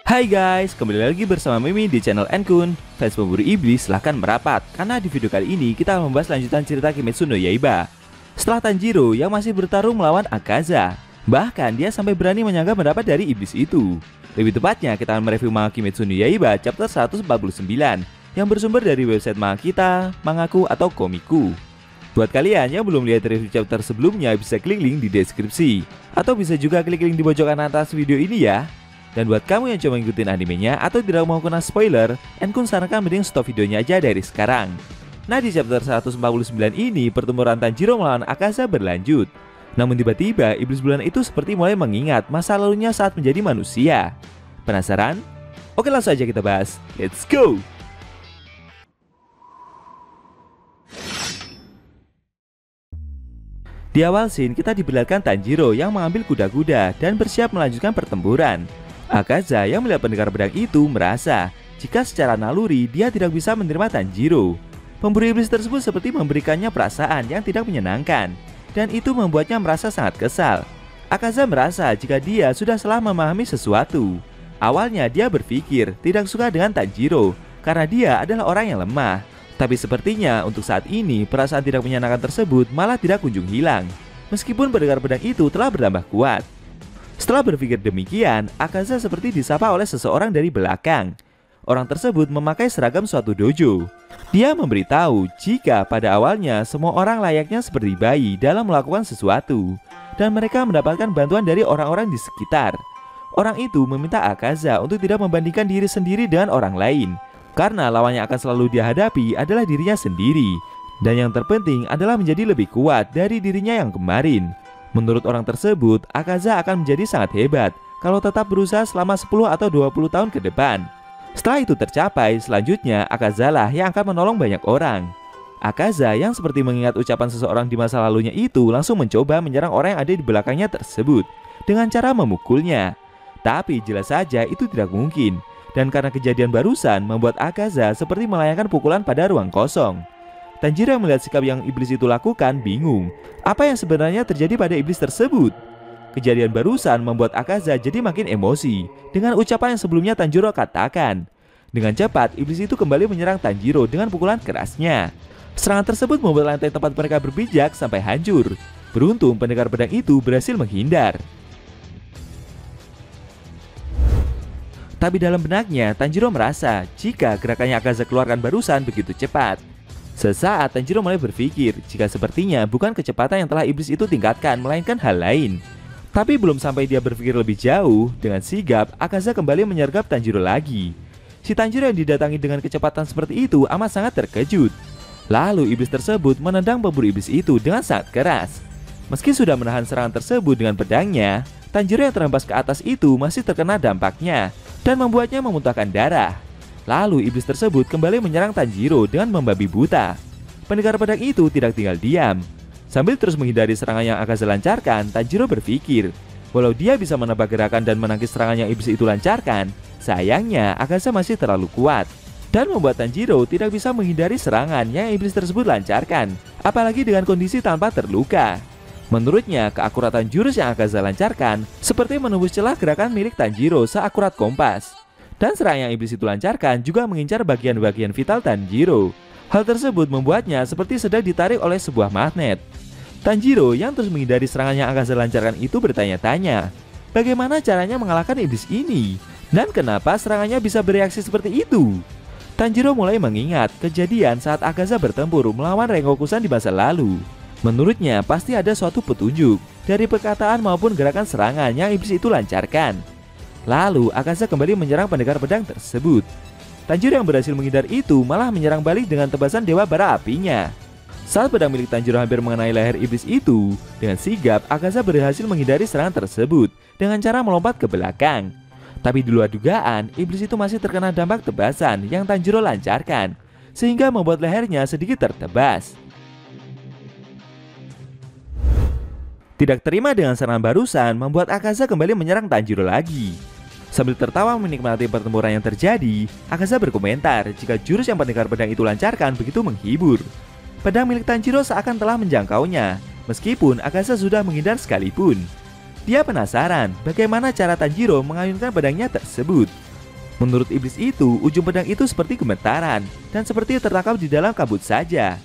Hai guys, kembali lagi bersama Mimi di channel Enkun. Fans pemburu iblis silahkan merapat, karena di video kali ini kita akan membahas lanjutan cerita Kimetsu no Yaiba. Setelah Tanjiro yang masih bertarung melawan Akaza, bahkan dia sampai berani menyangka pendapat dari iblis itu. Lebih tepatnya kita akan mereview manga Kimetsu no Yaiba chapter 149 yang bersumber dari website manga kita, Mangaku atau Komiku. Buat kalian yang belum lihat review chapter sebelumnya, bisa klik link di deskripsi, atau bisa juga klik link di pojok kanan atas video ini ya. Dan buat kamu yang cuma ngikutin animenya atau tidak mau kena spoiler, Enkun sarankan mending stop videonya aja dari sekarang. Nah, di chapter 149 ini pertempuran Tanjiro melawan Akaza berlanjut. Namun tiba-tiba iblis bulan itu seperti mulai mengingat masa lalunya saat menjadi manusia. Penasaran? Oke, langsung aja kita bahas. Let's go! Di awal scene kita diperlihatkan Tanjiro yang mengambil kuda-kuda dan bersiap melanjutkan pertempuran. Akaza yang melihat pendekar pedang itu merasa jika secara naluri dia tidak bisa menerima Tanjiro. Pemburu iblis tersebut seperti memberikannya perasaan yang tidak menyenangkan, dan itu membuatnya merasa sangat kesal. Akaza merasa jika dia sudah salah memahami sesuatu. Awalnya dia berpikir tidak suka dengan Tanjiro karena dia adalah orang yang lemah. Tapi sepertinya untuk saat ini perasaan tidak menyenangkan tersebut malah tidak kunjung hilang, meskipun pendekar pedang itu telah bertambah kuat. Setelah berpikir demikian, Akaza seperti disapa oleh seseorang dari belakang. Orang tersebut memakai seragam suatu dojo. Dia memberitahu jika pada awalnya semua orang layaknya seperti bayi dalam melakukan sesuatu, dan mereka mendapatkan bantuan dari orang-orang di sekitar. Orang itu meminta Akaza untuk tidak membandingkan diri sendiri dengan orang lain, karena lawan yang akan selalu dia hadapi adalah dirinya sendiri. Dan yang terpenting adalah menjadi lebih kuat dari dirinya yang kemarin. Menurut orang tersebut, Akaza akan menjadi sangat hebat kalau tetap berusaha selama 10 atau 20 tahun ke depan. Setelah itu tercapai, selanjutnya Akaza lah yang akan menolong banyak orang. Akaza yang seperti mengingat ucapan seseorang di masa lalunya itu langsung mencoba menyerang orang yang ada di belakangnya tersebut dengan cara memukulnya. Tapi jelas saja itu tidak mungkin. Dan karena kejadian barusan membuat Akaza seperti melayangkan pukulan pada ruang kosong. Tanjiro yang melihat sikap yang iblis itu lakukan bingung. Apa yang sebenarnya terjadi pada iblis tersebut? Kejadian barusan membuat Akaza jadi makin emosi dengan ucapan yang sebelumnya Tanjiro katakan. Dengan cepat, iblis itu kembali menyerang Tanjiro dengan pukulan kerasnya. Serangan tersebut membuat lantai tempat mereka berpijak sampai hancur. Beruntung pendekar pedang itu berhasil menghindar. Tapi dalam benaknya, Tanjiro merasa jika gerakannya Akaza keluarkan barusan begitu cepat. Sesaat Tanjiro mulai berpikir jika sepertinya bukan kecepatan yang telah iblis itu tingkatkan, melainkan hal lain. Tapi belum sampai dia berpikir lebih jauh, dengan sigap Akaza kembali menyergap Tanjiro lagi. Si Tanjiro yang didatangi dengan kecepatan seperti itu amat sangat terkejut. Lalu iblis tersebut menendang pemburu iblis itu dengan sangat keras. Meski sudah menahan serangan tersebut dengan pedangnya, Tanjiro yang terhempas ke atas itu masih terkena dampaknya dan membuatnya memuntahkan darah. Lalu iblis tersebut kembali menyerang Tanjiro dengan membabi buta. Pendekar pedang itu tidak tinggal diam. Sambil terus menghindari serangan yang Akaza lancarkan, Tanjiro berpikir walau dia bisa menebak gerakan dan menangkis serangan yang iblis itu lancarkan, sayangnya Akaza masih terlalu kuat dan membuat Tanjiro tidak bisa menghindari serangan yang iblis tersebut lancarkan, apalagi dengan kondisi tanpa terluka. Menurutnya, keakuratan jurus yang Akaza lancarkan seperti menembus celah gerakan milik Tanjiro seakurat kompas. Dan serangan yang iblis itu lancarkan juga mengincar bagian-bagian vital Tanjiro. Hal tersebut membuatnya seperti sedang ditarik oleh sebuah magnet. Tanjiro yang terus menghindari serangan yang Akaza lancarkan itu bertanya-tanya, bagaimana caranya mengalahkan iblis ini? Dan kenapa serangannya bisa bereaksi seperti itu? Tanjiro mulai mengingat kejadian saat Akaza bertempur melawan Rengoku-san di masa lalu. Menurutnya pasti ada suatu petunjuk dari perkataan maupun gerakan serangan yang iblis itu lancarkan. Lalu Akaza kembali menyerang pendekar pedang tersebut. Tanjiro yang berhasil menghindar itu malah menyerang balik dengan tebasan dewa bara apinya. Saat pedang milik Tanjiro hampir mengenai leher iblis itu, dengan sigap Akaza berhasil menghindari serangan tersebut dengan cara melompat ke belakang. Tapi di luar dugaan, iblis itu masih terkena dampak tebasan yang Tanjiro lancarkan, sehingga membuat lehernya sedikit tertebas. Tidak terima dengan serangan barusan membuat Akaza kembali menyerang Tanjiro lagi. Sambil tertawa menikmati pertempuran yang terjadi, Akaza berkomentar jika jurus yang pendekar pedang itu lancarkan begitu menghibur. Pedang milik Tanjiro seakan telah menjangkaunya, meskipun Akaza sudah menghindar sekalipun. Dia penasaran bagaimana cara Tanjiro mengayunkan pedangnya tersebut. Menurut iblis itu, ujung pedang itu seperti gemetaran dan seperti tertangkap di dalam kabut saja.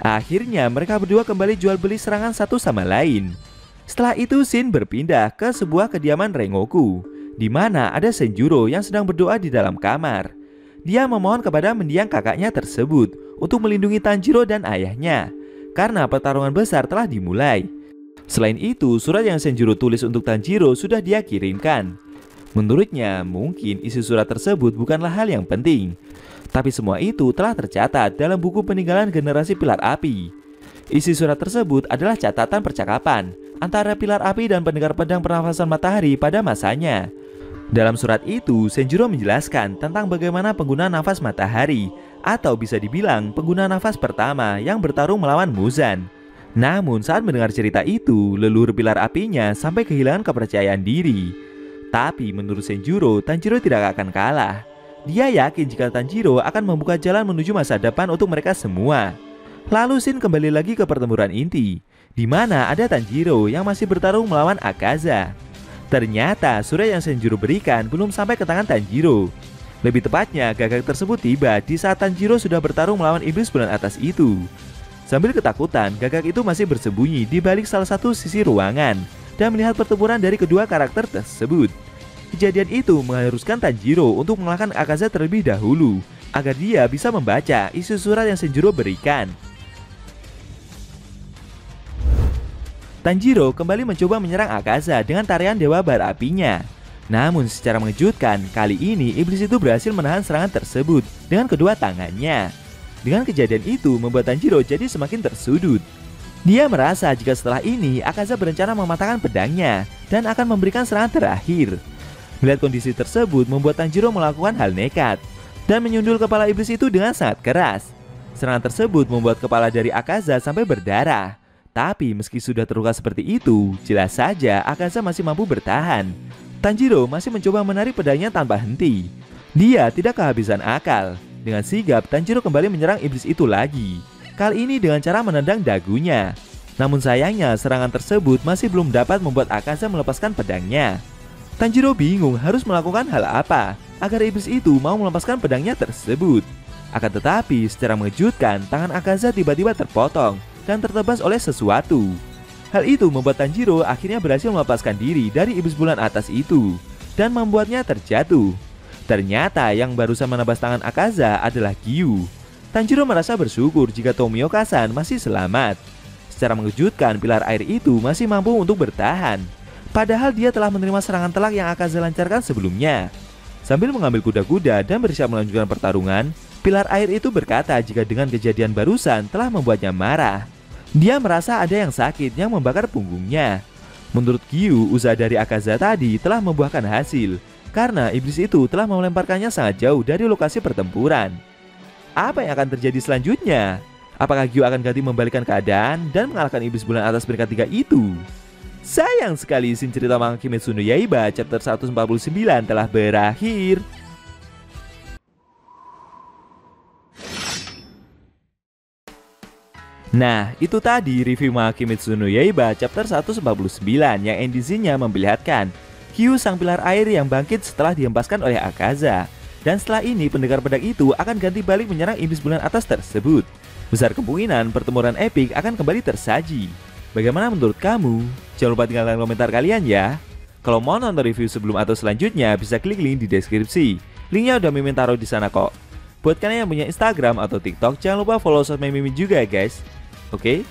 Akhirnya mereka berdua kembali jual beli serangan satu sama lain. Setelah itu Shin berpindah ke sebuah kediaman Rengoku, di mana ada Senjuro yang sedang berdoa di dalam kamar. Dia memohon kepada mendiang kakaknya tersebut untuk melindungi Tanjiro dan ayahnya, karena pertarungan besar telah dimulai. Selain itu, surat yang Senjuro tulis untuk Tanjiro sudah dia kirimkan. Menurutnya, mungkin isi surat tersebut bukanlah hal yang penting, tapi semua itu telah tercatat dalam buku peninggalan generasi Pilar Api. Isi surat tersebut adalah catatan percakapan antara Pilar Api dan pendekar pedang pernafasan matahari pada masanya. Dalam surat itu, Senjuro menjelaskan tentang bagaimana pengguna nafas matahari, atau bisa dibilang pengguna nafas pertama yang bertarung melawan Muzan. Namun saat mendengar cerita itu, leluhur Pilar Apinya sampai kehilangan kepercayaan diri. Tapi menurut Senjuro, Tanjiro tidak akan kalah. Dia yakin jika Tanjiro akan membuka jalan menuju masa depan untuk mereka semua. Lalu Shin kembali lagi ke pertempuran inti, di mana ada Tanjiro yang masih bertarung melawan Akaza. Ternyata surat yang Senjuro berikan belum sampai ke tangan Tanjiro. Lebih tepatnya, gagak tersebut tiba di saat Tanjiro sudah bertarung melawan iblis bulan atas itu. Sambil ketakutan, gagak itu masih bersembunyi di balik salah satu sisi ruangan dan melihat pertempuran dari kedua karakter tersebut. Kejadian itu mengharuskan Tanjiro untuk mengalahkan Akaza terlebih dahulu, agar dia bisa membaca isi surat yang Senjuro berikan. Tanjiro kembali mencoba menyerang Akaza dengan tarian Dewa Bara Apinya. Namun secara mengejutkan, kali ini iblis itu berhasil menahan serangan tersebut dengan kedua tangannya. Dengan kejadian itu membuat Tanjiro jadi semakin tersudut. Dia merasa jika setelah ini Akaza berencana mematahkan pedangnya dan akan memberikan serangan terakhir. Melihat kondisi tersebut membuat Tanjiro melakukan hal nekat dan menyundul kepala iblis itu dengan sangat keras. Serangan tersebut membuat kepala dari Akaza sampai berdarah. Tapi meski sudah terluka seperti itu, jelas saja Akaza masih mampu bertahan. Tanjiro masih mencoba menarik pedangnya tanpa henti. Dia tidak kehabisan akal. Dengan sigap, Tanjiro kembali menyerang iblis itu lagi. Kali ini dengan cara menendang dagunya. Namun sayangnya serangan tersebut masih belum dapat membuat Akaza melepaskan pedangnya. Tanjiro bingung harus melakukan hal apa agar iblis itu mau melepaskan pedangnya tersebut. Akan tetapi secara mengejutkan tangan Akaza tiba-tiba terpotong dan tertebas oleh sesuatu. Hal itu membuat Tanjiro akhirnya berhasil melepaskan diri dari iblis bulan atas itu dan membuatnya terjatuh. Ternyata yang barusan menebas tangan Akaza adalah Gyu. Tanjiro merasa bersyukur jika Tomioka-san masih selamat. Secara mengejutkan, pilar air itu masih mampu untuk bertahan. Padahal dia telah menerima serangan telak yang Akaza lancarkan sebelumnya. Sambil mengambil kuda-kuda dan bersiap melanjutkan pertarungan, pilar air itu berkata jika dengan kejadian barusan telah membuatnya marah. Dia merasa ada yang sakit yang membakar punggungnya. Menurut Gyu, usaha dari Akaza tadi telah membuahkan hasil, karena iblis itu telah melemparkannya sangat jauh dari lokasi pertempuran. Apa yang akan terjadi selanjutnya? Apakah Gyu akan ganti membalikan keadaan dan mengalahkan iblis bulan atas peringkat 3 itu? Sayang sekali scene cerita manga Kimetsu no Yaiba chapter 149 telah berakhir. Nah, itu tadi review manga Kimetsu no Yaiba chapter 149 yang endingnya memperlihatkan Gyu sang pilar air yang bangkit setelah dihempaskan oleh Akaza. Dan setelah ini pendekar pedang itu akan ganti balik menyerang iblis bulan atas tersebut. Besar kemungkinan pertempuran epik akan kembali tersaji. Bagaimana menurut kamu? Jangan lupa tinggalkan komentar kalian ya. Kalau mau nonton review sebelum atau selanjutnya bisa klik link di deskripsi. Linknya udah Mimin taruh di sana kok. Buat kalian yang punya Instagram atau TikTok, jangan lupa follow sosmed Mimin juga ya guys. Oke?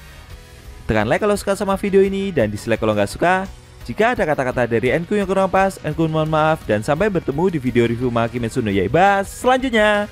Tekan like kalau suka sama video ini dan dislike kalau nggak suka. Jika ada kata-kata dari Enku yang kurang pas, Enku mohon maaf dan sampai bertemu di video review manga Kimetsu no Yaiba selanjutnya.